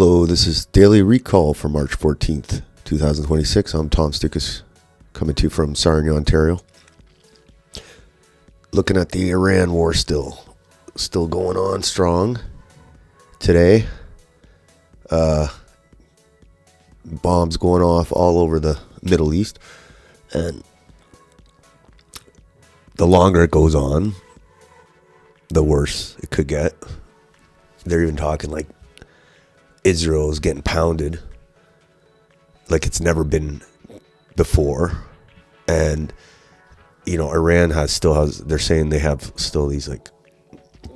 Hello, this is Daily Recall for March 14th, 2026. I'm Tom Stoukas, coming to you from Sarnia, Ontario. Looking at the Iran war still going on strong today. Bombs going off all over the Middle East. And the longer it goes on, the worse it could get. They're even talking like Israel is getting pounded like it's never been before. And, you know, Iran still has, they're saying they have still these like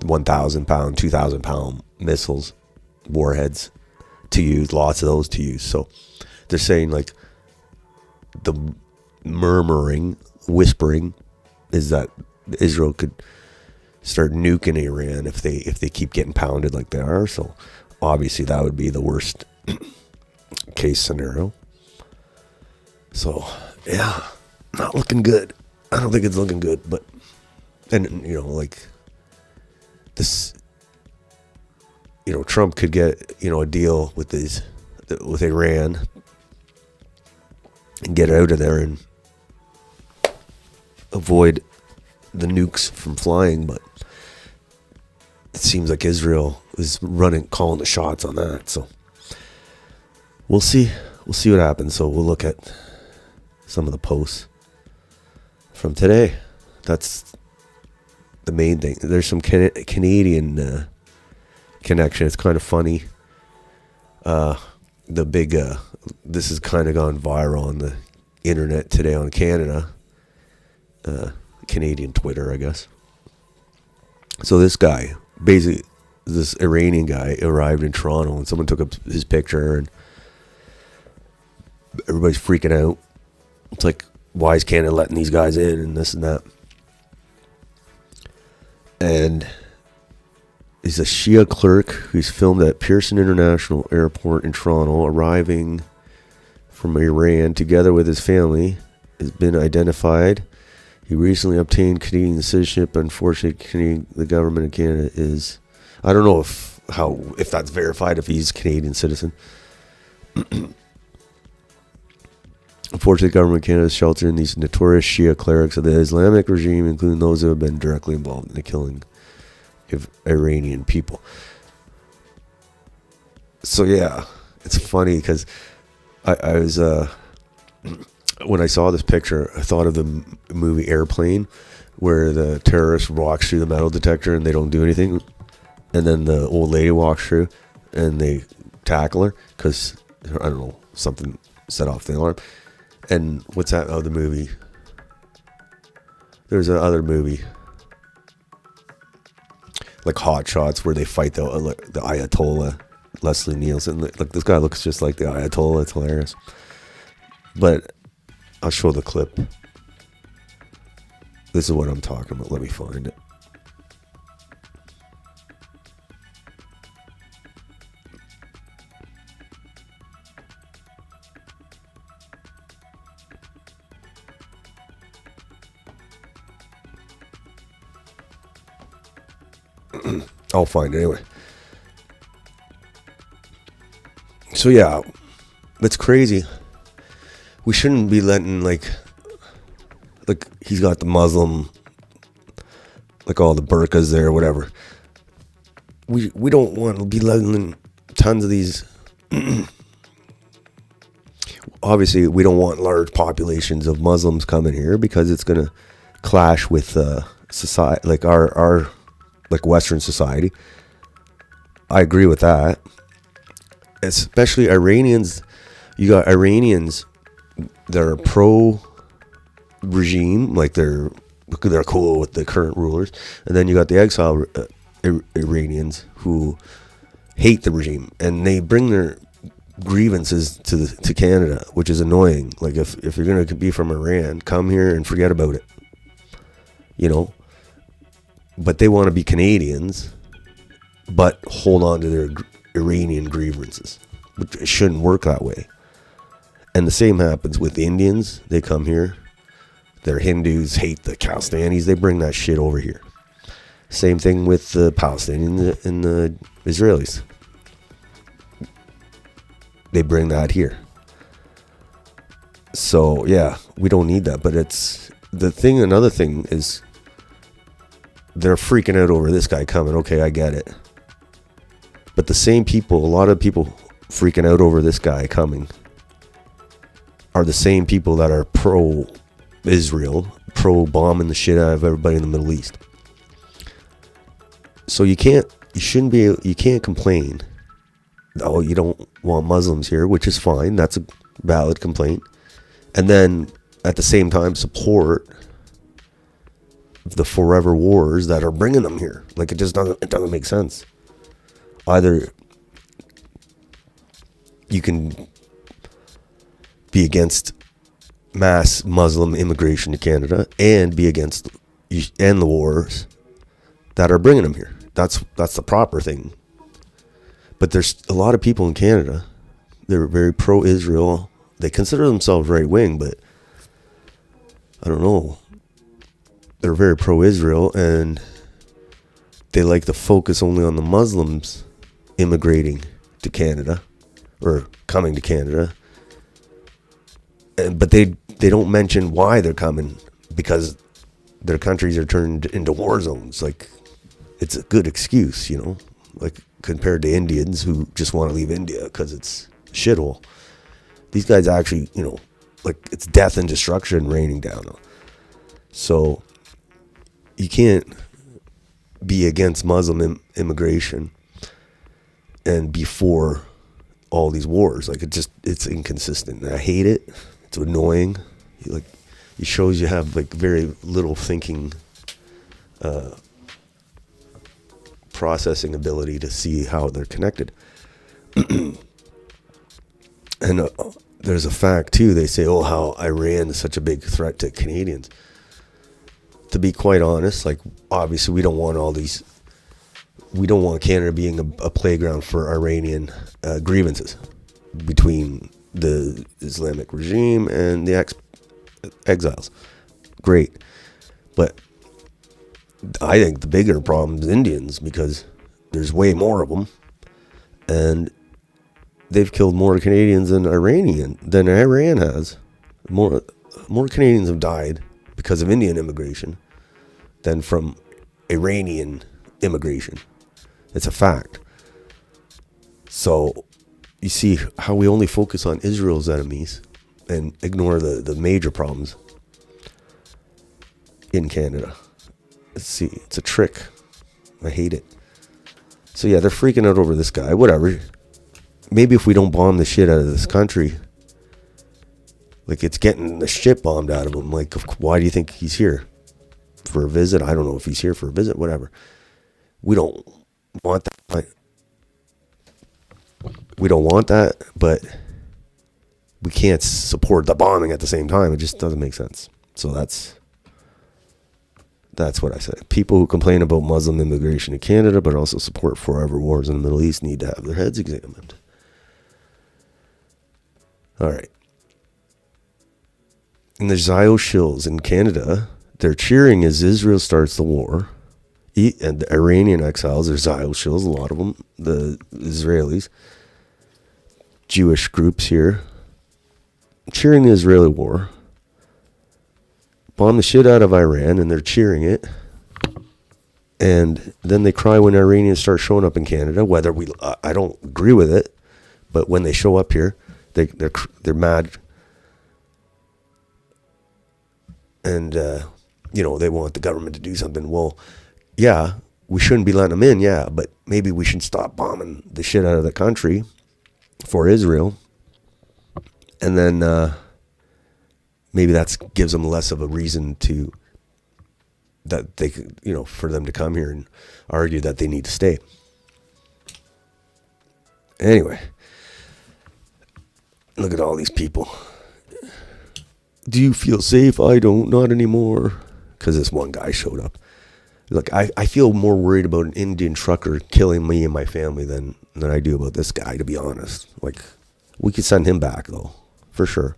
1,000 pound, 2,000 pound missiles, warheads to use, lots of those to use. So they're saying like the whispering is that Israel could start nuking Iran if they keep getting pounded like they are. So obviously that would be the worst case scenario. So yeah, not looking good. I don't think it's looking good, but, and you know, like this, you know, Trump could get, you know, a deal with Iran and get out of there and avoid the nukes from flying, but it seems like Israel is calling the shots on that. So we'll see what happens. So we'll look at some of the posts from today. That's the main thing. There's some Canadian connection. It's kind of funny. This has kind of gone viral on the internet today on Canada, Canadian Twitter, I guess. So this guy, basically, this Iranian guy arrived in Toronto and someone took up his picture and everybody's freaking out. It's like, why is Canada letting these guys in and this and that? And he's a Shia clerk who's filmed at Pearson International Airport in Toronto, arriving from Iran together with his family, has been identified. He recently obtained Canadian citizenship. Unfortunately, the government of Canada is, I don't know if that's verified, if he's a Canadian citizen. Unfortunately, the government of Canada is sheltering these notorious Shia clerics of the Islamic regime, including those who have been directly involved in the killing of Iranian people. So yeah, it's funny because I was when I saw this picture, I thought of the movie Airplane, where the terrorist walks through the metal detector and they don't do anything, and then the old lady walks through and they tackle her because, I don't know, something set off the alarm. And what's that other movie? There's another movie like Hot Shots where they fight the Ayatollah, Leslie Nielsen. Like, this guy looks just like the Ayatollah. It's hilarious. But I'll show the clip. This is what I'm talking about. Let me find it. I'll find it anyway. So yeah, that's crazy. We shouldn't be letting like he's got the Muslim, like all the burqas there or whatever. We don't want to be letting tons of these. Obviously, we don't want large populations of Muslims coming here because it's going to clash with society, like our like Western society. I agree with that. Especially Iranians. You got Iranians that are pro-regime, like they're cool with the current rulers, and then you got the exile Iranians who hate the regime, and they bring their grievances to Canada, which is annoying. Like if you're gonna be from Iran, come here and forget about it, you know. But they want to be Canadians, but hold on to their Iranian grievances, which it shouldn't work that way. And the same happens with the Indians. They come here. They're Hindus, hate the Pakistanis. They bring that shit over here. Same thing with the Palestinians and the Israelis. they bring that here. So yeah, we don't need that. But it's the thing. Another thing is they're freaking out over this guy coming. Okay, I get it. But the same people, a lot of people freaking out over this guy coming, are the same people that are pro-Israel, pro-bombing the shit out of everybody in the Middle East. So you can't complain. Oh, you don't want Muslims here, which is fine. That's a valid complaint. And then at the same time support the forever wars that are bringing them here. Like it doesn't make sense. Either you can be against mass Muslim immigration to Canada and be against and the wars that are bringing them here. That's the proper thing. But there's a lot of people in Canada. They're very pro-Israel. They consider themselves right-wing, but I don't know. They're very pro-Israel, and they like to focus only on the Muslims immigrating to Canada or coming to Canada. But they don't mention why they're coming, because their countries are turned into war zones. Like, it's a good excuse, you know, like compared to Indians who just want to leave India because it's a shithole. These guys actually, you know, like it's death and destruction raining down. So you can't be against Muslim immigration and before all these wars. Like it's inconsistent. I hate it. It's annoying. Like it shows you have like very little thinking, processing ability to see how they're connected. And there's a fact too. They say, "Oh, how Iran is such a big threat to Canadians." To be quite honest, like obviously we don't want Canada being a playground for Iranian grievances between the Islamic regime and the exiles. Great. But I think the bigger problem is Indians, because there's way more of them, and they've killed more Canadians than Iran has. More Canadians have died because of Indian immigration than from Iranian immigration. It's a fact. So you see how we only focus on Israel's enemies and ignore the major problems in Canada. Let's see, it's a trick. I hate it. So yeah, they're freaking out over this guy. Whatever. Maybe if we don't bomb the shit out of this country, like it's getting the shit bombed out of him. Like, why do you think he's here? For a visit? I don't know if he's here for a visit, whatever. We don't want that. We don't want that, but we can't support the bombing at the same time. It just doesn't make sense. So that's what I say. People who complain about Muslim immigration to Canada but also support forever wars in the Middle East need to have their heads examined. All right. And the Zio shills in Canada, they're cheering as Israel starts the war. And the Iranian exiles, there's Zio shills, a lot of them, the Israelis, Jewish groups here, cheering the Israeli war. Bomb the shit out of Iran, and they're cheering it. And then they cry when Iranians start showing up in Canada. Whether I don't agree with it, but when they show up here, they're mad. And they want the government to do something. Well, yeah, we shouldn't be letting them in. Yeah, but maybe we should stop bombing the shit out of the country for Israel, and then maybe that gives them less of a reason for them to come here and argue that they need to stay. Anyway, look at all these people. Do you feel safe? I don't, not anymore. Because this one guy showed up. Look, I feel more worried about an Indian trucker killing me and my family than I do about this guy, to be honest. Like, we could send him back, though, for sure.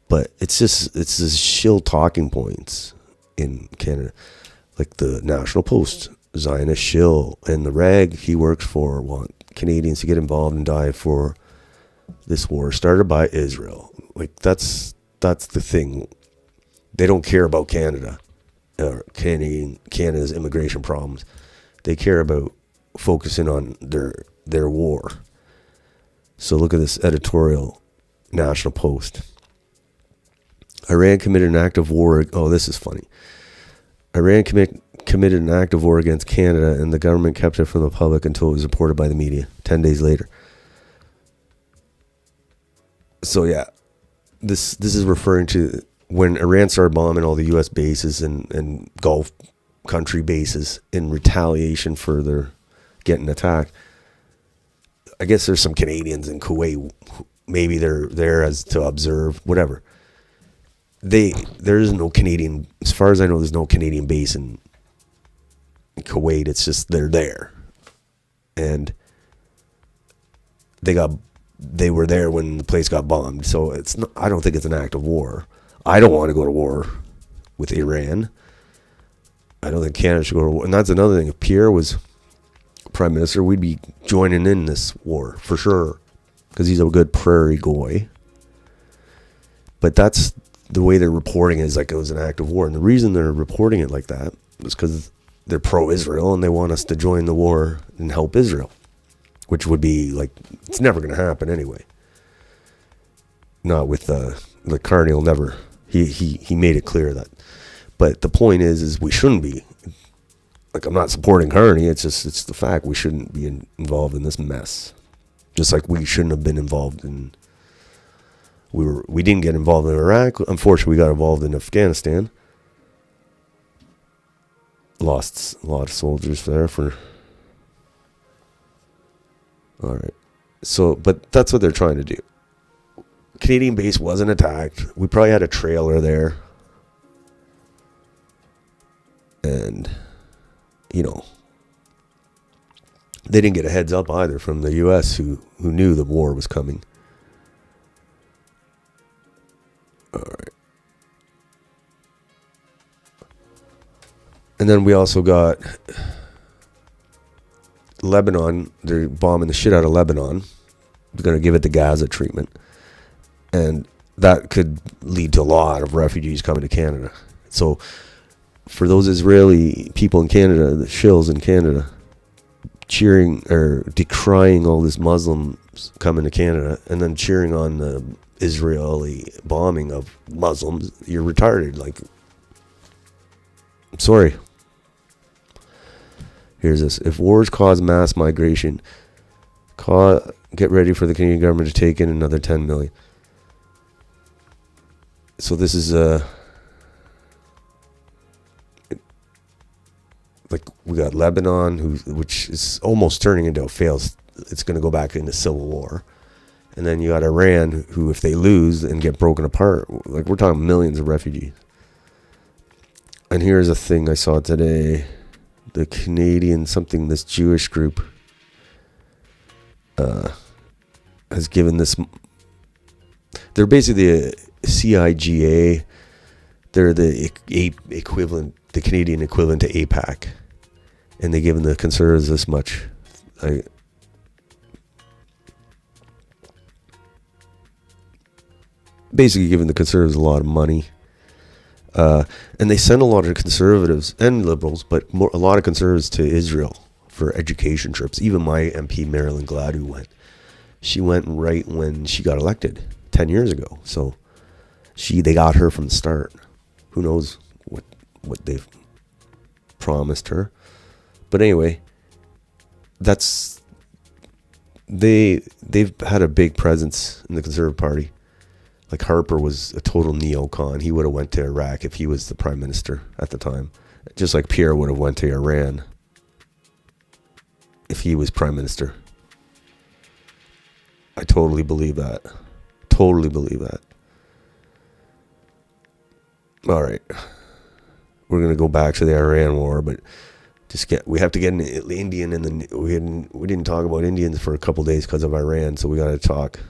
But it's this shill talking points in Canada. Like the National Post, Zionist shill, and the rag he works for want Canadians to get involved and die for this war started by Israel. Like that's the thing. They don't care about Canada or Canada's immigration problems. They care about focusing on their war. So look at this editorial, National Post. Iran committed an act of war. Oh, this is funny. Iran committed an act of war against Canada, and the government kept it from the public until it was reported by the media 10 days later. So yeah, this is referring to when Iran started bombing all the U.S. bases and Gulf country bases in retaliation for their getting attacked. I guess there's some Canadians in Kuwait. Maybe they're there as to observe, whatever. There is no Canadian, as far as I know, there's no Canadian base in Kuwait. It's just they're there, and they were there when the place got bombed. So it's not, I don't think it's an act of war. I don't want to go to war with Iran. I don't think Canada should go to war. And that's another thing. If Pierre was prime minister, we'd be joining in this war for sure, because he's a good prairie goy. But that's the way they're reporting it, is like it was an act of war. And the reason they're reporting it like that is because they're pro-Israel and they want us to join the war and help Israel, which would be like, it's never going to happen anyway. Not with the Carney will never. He made it clear that. But the point is we shouldn't be. Like, I'm not supporting Carney. It's the fact we shouldn't be involved in this mess. Just like we shouldn't have been involved in. We didn't get involved in Iraq. Unfortunately, we got involved in Afghanistan. Lost a lot of soldiers there for. All right. So, but that's what they're trying to do. Canadian base wasn't attacked. We probably had a trailer there. And, you know, they didn't get a heads up either from the U.S. who knew the war was coming. All right. And then we also got Lebanon. They're bombing the shit out of Lebanon. They're going to give it the Gaza treatment. And that could lead to a lot of refugees coming to Canada. So for those Israeli people in Canada, the shills in Canada, cheering or decrying all this Muslims coming to Canada and then cheering on the Israeli bombing of Muslims, you're retarded. Like, I'm sorry. Here's this. If wars cause mass migration, get ready for the Canadian government to take in another 10 million. So this is like we got Lebanon, which is almost turning into a fail. It's going to go back into civil war. And then you got Iran, who if they lose and get broken apart, like we're talking millions of refugees. And here's a thing I saw today. The Canadian this Jewish group has given this. They're basically a CIGA. They're the equivalent, the Canadian equivalent to APAC, and they given the Conservatives this much. Basically giving the Conservatives a lot of money. And they send a lot of Conservatives and Liberals, but a lot of Conservatives to Israel for education trips. Even my MP, Marilyn Glad, who went. She went right when she got elected 10 years ago. So they got her from the start. Who knows what they've promised her. But anyway, they've had a big presence in the Conservative Party. Like Harper was a total neocon. He would have went to Iraq if he was the prime minister at the time. Just like Pierre would have went to Iran if he was prime minister. I totally believe that. Totally believe that. All right. We're going to go back to the Iran war, but we have to get an Indian in the... We didn't talk about Indians for a couple days because of Iran, so we got to talk.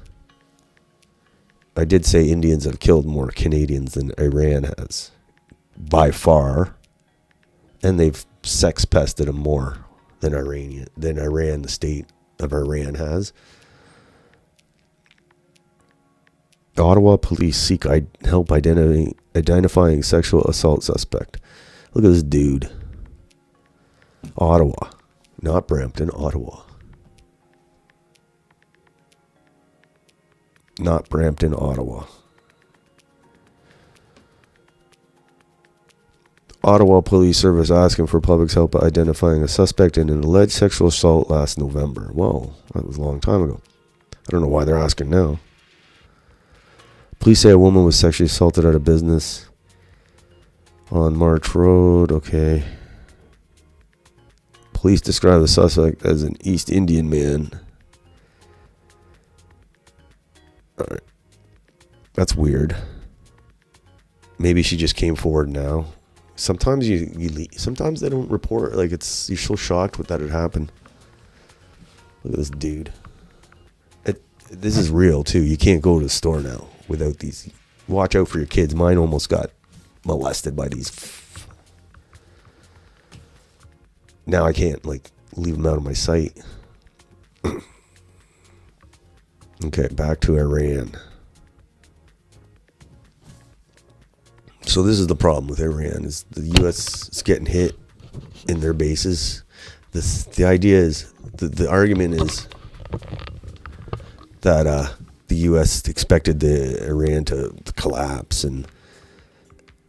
I did say Indians have killed more Canadians than Iran has, by far, and they've sex pested them more than Iran, the state of Iran has. Ottawa police seek help identifying sexual assault suspect. Look at this dude. Ottawa. Not Brampton, Ottawa. Not Brampton, Ottawa. Ottawa Police Service asking for public's help identifying a suspect in an alleged sexual assault last November. Whoa, that was a long time ago. I don't know why they're asking now. Police say a woman was sexually assaulted at a business on March Road. Okay. Police describe the suspect as an East Indian man. Alright. That's weird. Maybe she just came forward now. Sometimes sometimes they don't report, like you're so shocked with that it happened. Look at this dude. This is real too. You can't go to the store now without these. Watch out for your kids. Mine almost got molested by these. Now I can't leave them out of my sight. Okay, back to Iran. So this is the problem with Iran, is the U.S. is getting hit in their bases. The idea is, the argument is that the U.S. expected the Iran to collapse and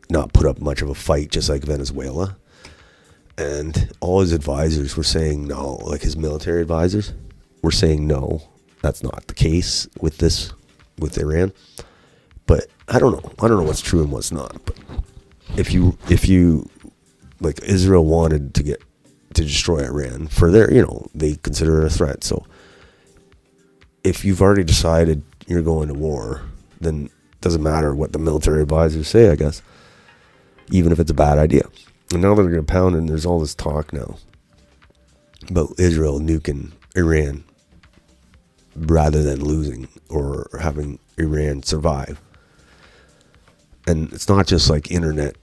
not put up much of a fight, just like Venezuela. And all his advisors were saying no, like his military advisors were saying no, that's not the case with Iran. But I don't know what's true and what's not. But if you like, Israel wanted to destroy Iran for their, they consider it a threat. So if you've already decided you're going to war, then it doesn't matter what the military advisors say, I guess, even if it's a bad idea. And now they're going to pound, and there's all this talk now about Israel nuking Iran rather than losing or having Iran survive. And it's not just like internet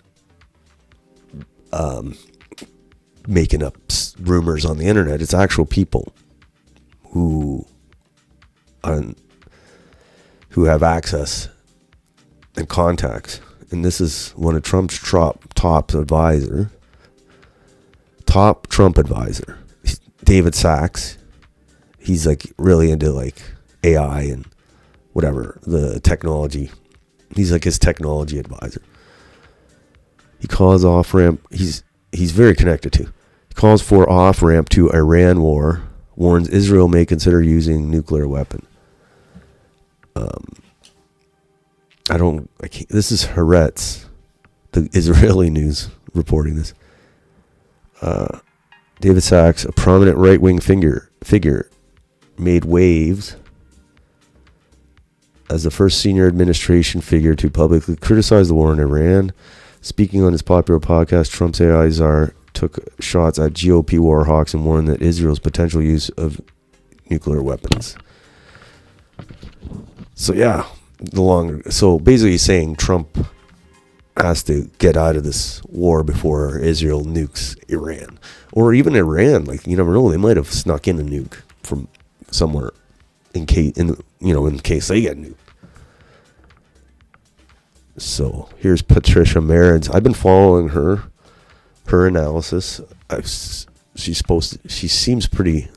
making up rumors on the internet. It's actual people who have access and contacts. And this is one of Trump's top Trump advisor, David Sachs. He's really into AI and whatever, the technology. He's his technology advisor. He calls off-ramp. He's very connected to. He calls for off-ramp to Iran war. Warns Israel may consider using nuclear weapon. This is Haaretz, the Israeli news, reporting this. David Sachs, a prominent right-wing figure, made waves as the first senior administration figure to publicly criticize the war in Iran. Speaking on his popular podcast, Trump's AI czar took shots at GOP war hawks and warned that Israel's potential use of nuclear weapons. So yeah, so basically he's saying Trump has to get out of this war before Israel nukes Iran, or even Iran. You never know, they might have snuck in a nuke from somewhere in case they get nuked. So here's Patricia Merins. I've been following her analysis. She seems pretty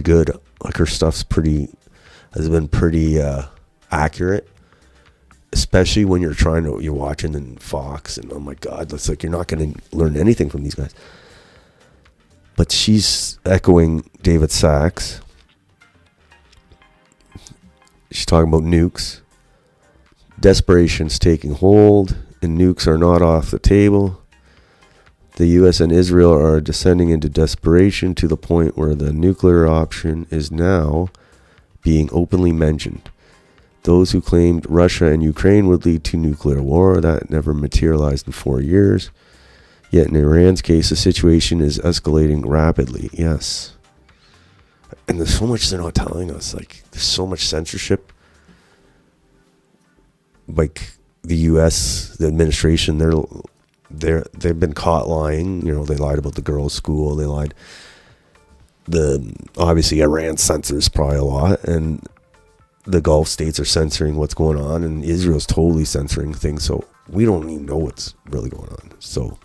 good. Her stuff's has been pretty accurate, especially when you're watching in Fox, and oh my God, it's you're not going to learn anything from these guys. But she's echoing David Sachs. She's talking about nukes. Desperation's taking hold, and nukes are not off the table. The U.S. and Israel are descending into desperation to the point where the nuclear option is now being openly mentioned. Those who claimed Russia and Ukraine would lead to nuclear war, that never materialized in 4 years. Yet in Iran's case, the situation is escalating rapidly. Yes. And there's so much they're not telling us. There's so much censorship. The U.S., the administration, they've been caught lying. They lied about the girls' school. They lied. Obviously Iran censors probably a lot, and the Gulf states are censoring what's going on, and Israel's totally censoring things. So we don't even know what's really going on. So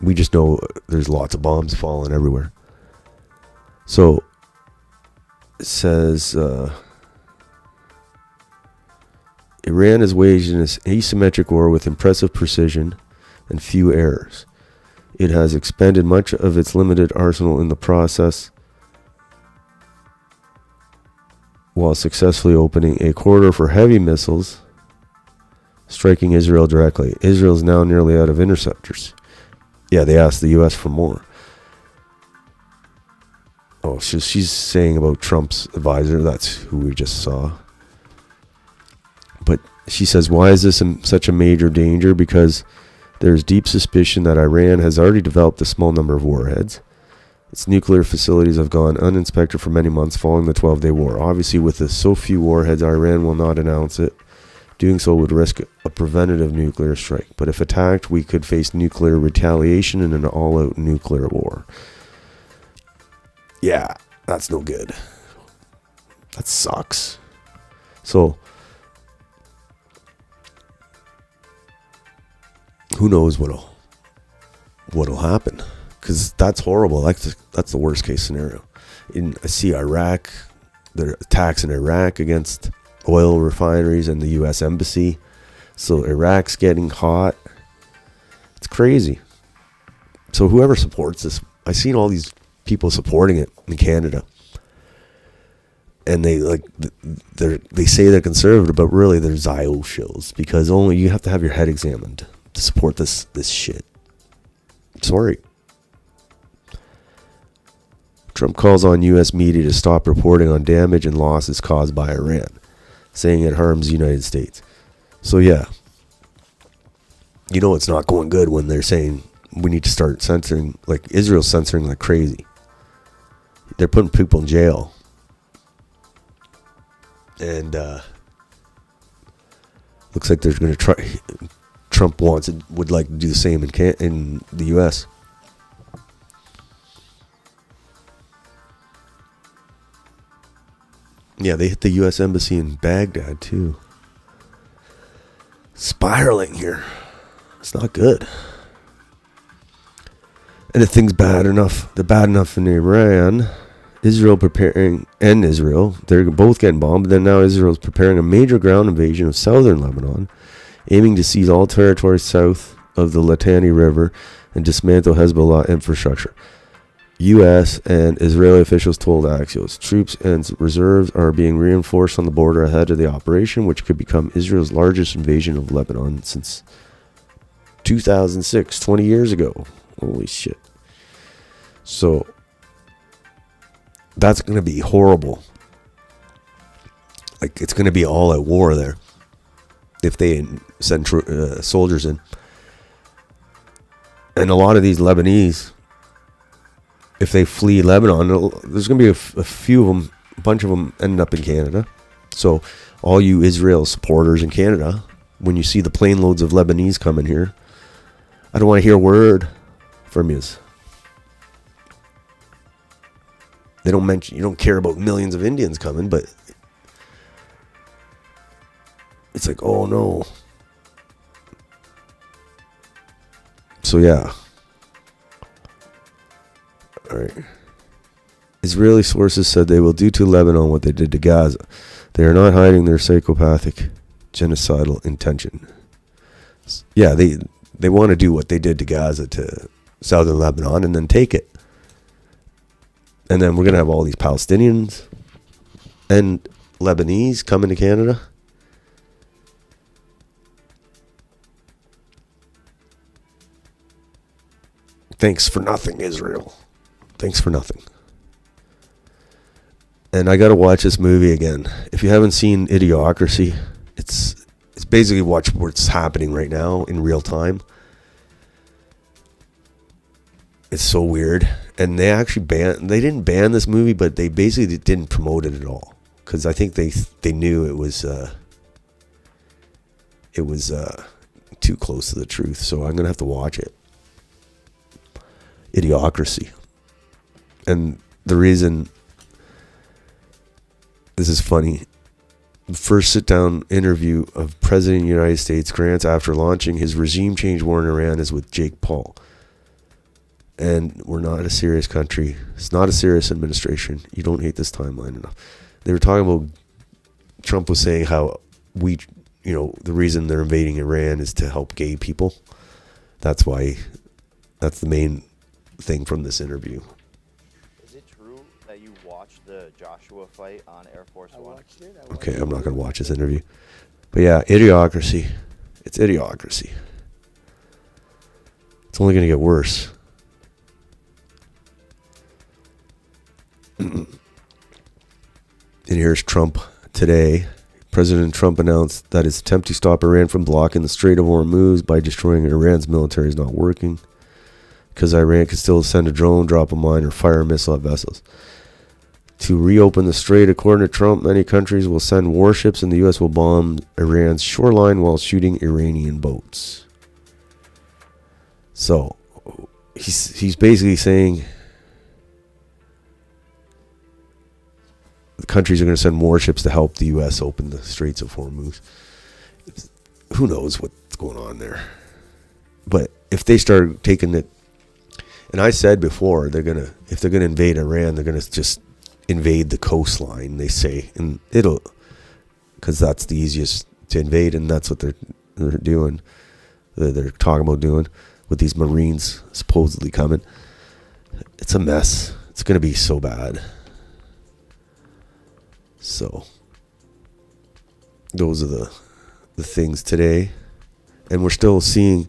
we just know there's lots of bombs falling everywhere. So it says Iran has waged an asymmetric war with impressive precision and few errors. It has expended much of its limited arsenal in the process, while successfully opening a corridor for heavy missiles, striking Israel directly. Israel is now nearly out of interceptors. Yeah, they asked the U.S. for more. Oh, so she's saying about Trump's advisor. That's who we just saw. But she says, why is this such a major danger? Because there's deep suspicion that Iran has already developed a small number of warheads. Its nuclear facilities have gone uninspected for many months following the 12-day war. Obviously, with so few warheads, Iran will not announce it. Doing so would risk a preventative nuclear strike. But if attacked, we could face nuclear retaliation and an all-out nuclear war. Yeah, that's no good. That sucks. So, who knows what'll happen? Because that's horrible. That's the worst case scenario. I see Iraq, there are attacks in Iraq against oil refineries and the U.S. Embassy. So Iraq's getting hot. It's crazy. So whoever supports this, I've seen all these people supporting it in Canada, and they say they're conservative, but really they're Zio shills, because only you have to have your head examined to support this shit. Sorry. Trump calls on U.S. media to stop reporting on damage and losses caused by Iran, saying it harms the United States. So yeah, you know it's not going good when they're saying we need to start censoring, like Israel's censoring like crazy. They're putting people in jail. And looks like they're going to try. Trump would like to do the same in the U.S. Yeah, they hit the U.S. Embassy in Baghdad, too. Spiraling here. It's not good. And if things they're bad enough in Iran, Israel, they're both getting bombed. But then now Israel's preparing a major ground invasion of southern Lebanon, aiming to seize all territory south of the Litani River and dismantle Hezbollah infrastructure. U.S. and Israeli officials told Axios troops and reserves are being reinforced on the border ahead of the operation, which could become Israel's largest invasion of Lebanon since 2006, 20 years ago. Holy shit. So, that's going to be horrible. Like, it's going to be all at war there if they send soldiers in. And a lot of these Lebanese, if they flee Lebanon, there's going to be a few of them, a bunch of them end up in Canada. So all you Israel supporters in Canada, when you see the plane loads of Lebanese coming here, I don't want to hear a word from you. They don't mention, you don't care about millions of Indians coming, but it's like, oh no. So yeah. All right. Israeli sources said they will do to Lebanon what they did to Gaza. They are not hiding their psychopathic genocidal intention. Yeah, they want to do what they did to Gaza to southern Lebanon and then take it. And then we're going to have all these Palestinians and Lebanese coming to Canada. Thanks for nothing, Israel. Thanks for nothing. And I got to watch this movie again. If you haven't seen Idiocracy, it's basically watch what's happening right now in real time. It's so weird. And they actually they didn't ban this movie, but they basically didn't promote it at all. Because I think they knew it was too close to the truth. So I'm going to have to watch it. Idiocracy. And the reason this is funny The first sit-down interview of President of the United States grants after launching his regime change war in Iran is with Jake Paul. And we're not a serious country. It's not a serious administration. You don't hate this timeline enough. They were talking about, Trump was saying how the reason they're invading Iran is to help gay people. That's the main thing from this interview. Is it true that you watched the Joshua fight on Air Force One? Okay, I'm not going to watch this interview. But yeah, idiocracy. It's idiocracy. It's only going to get worse. And here's Trump today. President Trump announced that his attempt to stop Iran from blocking the Strait of Hormuz by destroying Iran's military is not working, because Iran can still send a drone, drop a mine, or fire a missile at vessels. To reopen the strait, according to Trump, many countries will send warships and the U.S. will bomb Iran's shoreline while shooting Iranian boats. So he's basically saying the countries are going to send warships to help the U.S. open the Straits of Hormuz. Who knows what's going on there? But if they start taking it, and I said before, if they're gonna invade Iran, they're gonna just invade the coastline. They say, and because that's the easiest to invade, and that's what they're doing. They're talking about doing with these Marines supposedly coming. It's a mess. It's gonna be so bad. So those are the things today, and we're still seeing.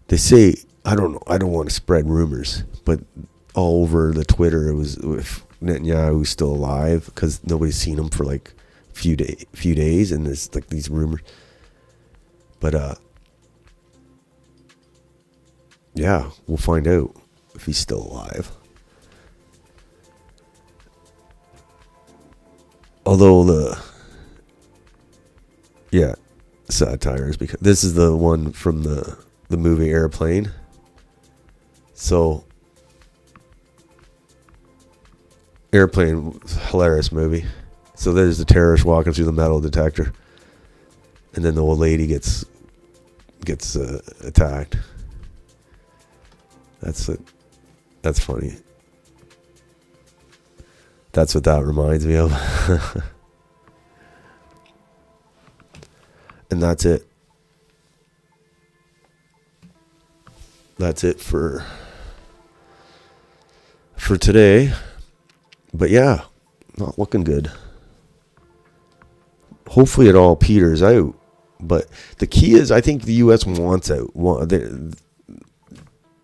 They say, I don't know. I don't want to spread rumors, but all over the Twitter, it was if Netanyahu's still alive, because nobody's seen him for like few days, and there's like these rumors. But yeah, we'll find out if he's still alive. Although satires, because this is the one from the movie Airplane. So Airplane, hilarious movie. So there's the terrorist walking through the metal detector, and then the old lady gets attacked. That's it. That's funny. That's what that reminds me of. And that's it. That's it for today. But yeah, not looking good. Hopefully it all peters out. But the key is, I think the U.S. wants out.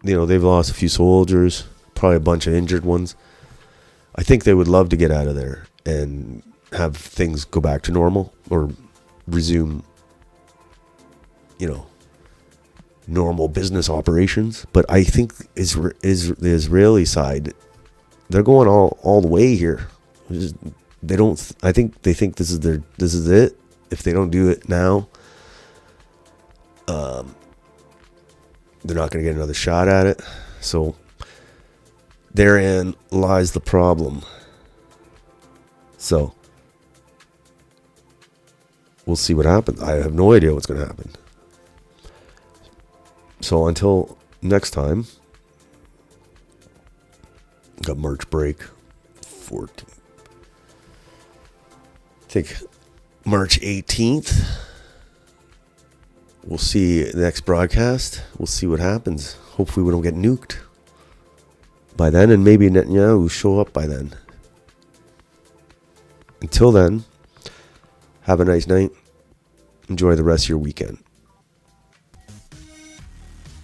They've lost a few soldiers, probably a bunch of injured ones. I think they would love to get out of there and have things go back to normal or resume, normal business operations. But I think the Israeli side, they're going all the way here. I think they think this is it. If they don't do it now, they're not going to get another shot at it. So therein lies the problem. So we'll see what happens. I have no idea what's going to happen. So until next time, got March break 14th. I think March 18th. We'll see the next broadcast. We'll see what happens. Hopefully we don't get nuked by then, and maybe Netanyahu will show up by then. Until then, have a nice night. Enjoy the rest of your weekend.